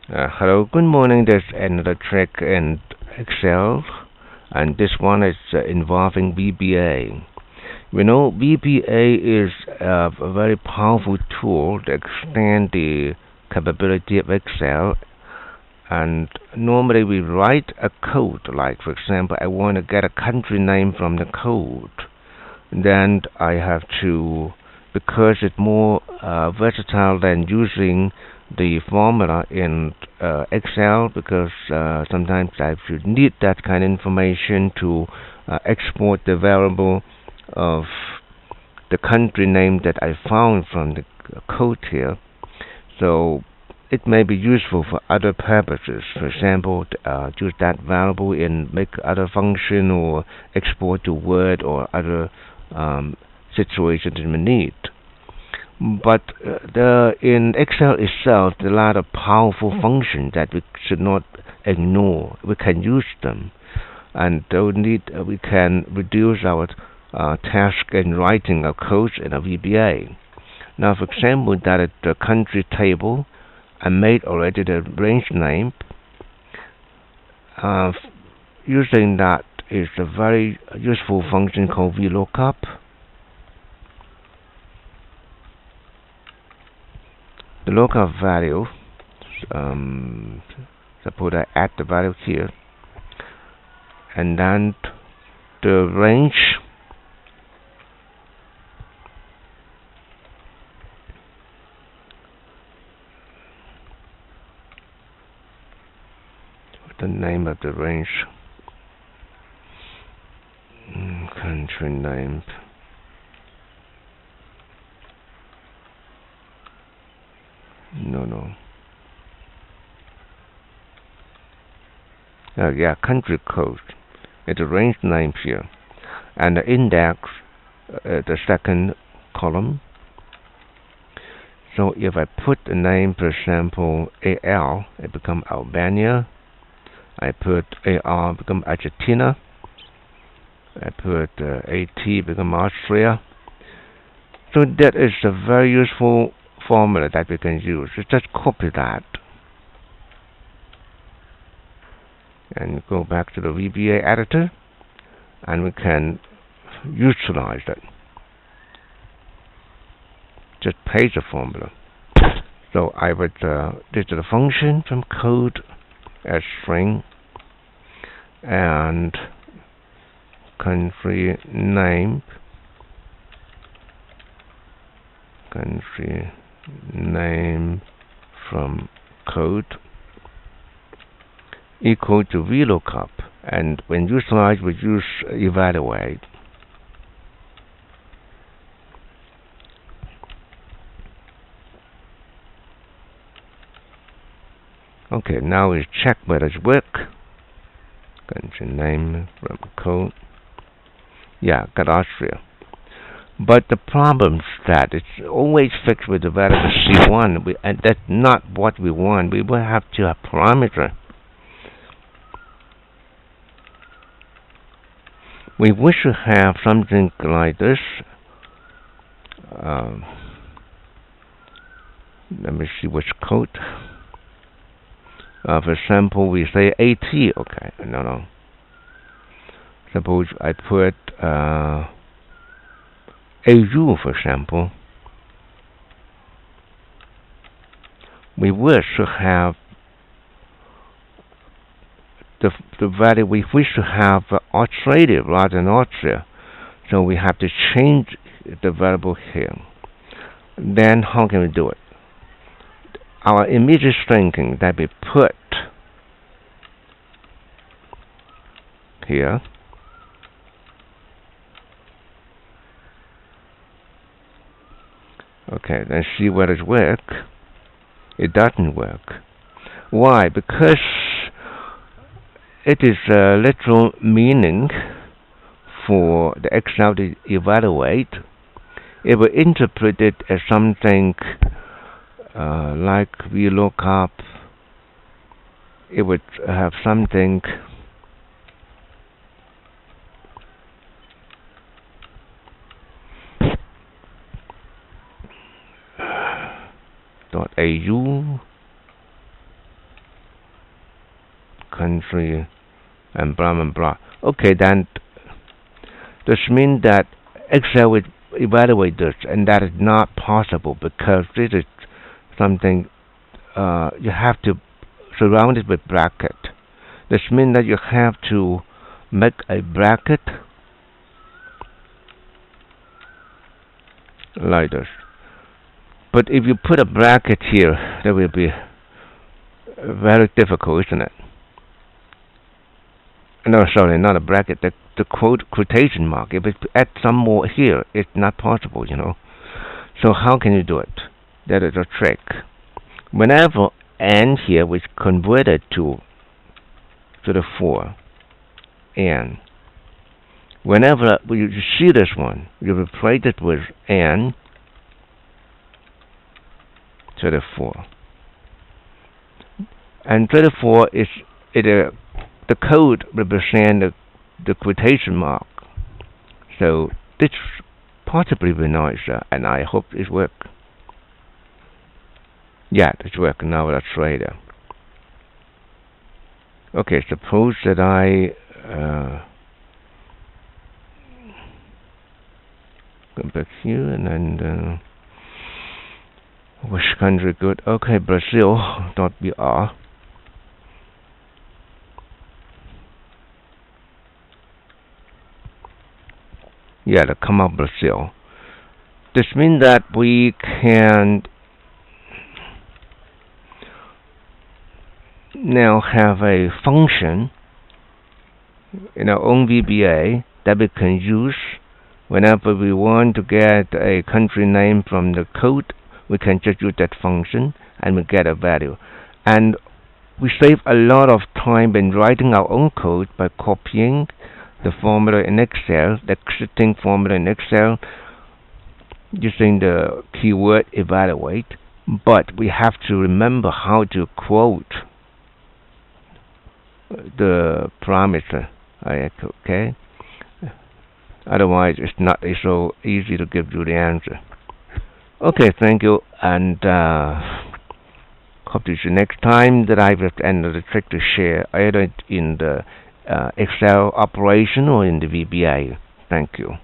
Hello, good morning. There's another trick in Excel, and this one is involving VBA. VBA is a very powerful tool to extend the capability of Excel. And normally we write a code, like for example, I want to get a country name from the code. Then I have to, because it's more versatile than using the formula in Excel, because sometimes I should need that kind of information to export the variable of the country name that I found from the code here. So it may be useful for other purposes. For example, use that variable in make other function or export to Word or other situations that we need. But in Excel itself, there are a lot of powerful functions that we should not ignore. We can use them, and we can reduce our task in writing a code in a VBA. Now, for example, that is the country table, I made already the range name. Using that is a very useful function called vlookup. The lookup value, suppose I add the value here, and then the range the name of the range, country name. No. Yeah, country code. It's a range name here, and the index, the second column. So if I put the name, for example, AL, it become Albania. I put AR, become Argentina. I put AT, become Austria. So that is a very useful formula that we can use. So just copy that and go back to the VBA editor, and we can utilize it. Just paste the formula. So I would this is a function from code as string and country name from code equal to vlookup, and when utilized we use evaluate. Okay, now we check whether it's work. Country name from code. Yeah, got Austria. But the problem is that it's always fixed with the variable C1, and that's not what we want. We will have to have parameter. We wish to have something like this. Let me see which code. For example, we say AT. Okay, no. Suppose I put AU, for example. We wish to have the value we wish to have Australia rather than Austria. So we have to change the variable here. Then how can we do it? Our immediate thinking that we put here okay, let's see whether it works. It doesn't work. Why? Because it is a literal meaning for the Excel to evaluate. It will interpret it as something like vlookup. It would have something .au country, and blah blah blah. Okay, then this means that Excel will evaluate this, and that is not possible because this is something you have to surround it with bracket. This means that you have to make a bracket like this. But if you put a bracket here, that will be very difficult, isn't it? No, sorry, not a bracket. The quotation mark. If it add some more here, it's not possible, you know. So how can you do it? That is a trick. Whenever n here was converted to the 4, n. Whenever you see this one, you replace it with n to the 4. And 34 is the code represents the quotation mark. So this possibly be nicer, and I hope it works. Yeah, it's working now. Let's try it. Okay, suppose that I go back here and then which country good? Okay, Brazil.br. Yeah, the come up Brazil. This means that we can now have a function in our own VBA that we can use whenever we want to get a country name from the code. We can just use that function and we get a value. And we save a lot of time in writing our own code by copying the formula in Excel, the existing formula in Excel, using the keyword evaluate. But we have to remember how to quote the parameter. Okay? Otherwise, it's not so easy to give you the answer. Okay, thank you, and hope to see you next time that I have another trick to share, either in the Excel operation or in the VBA. Thank you.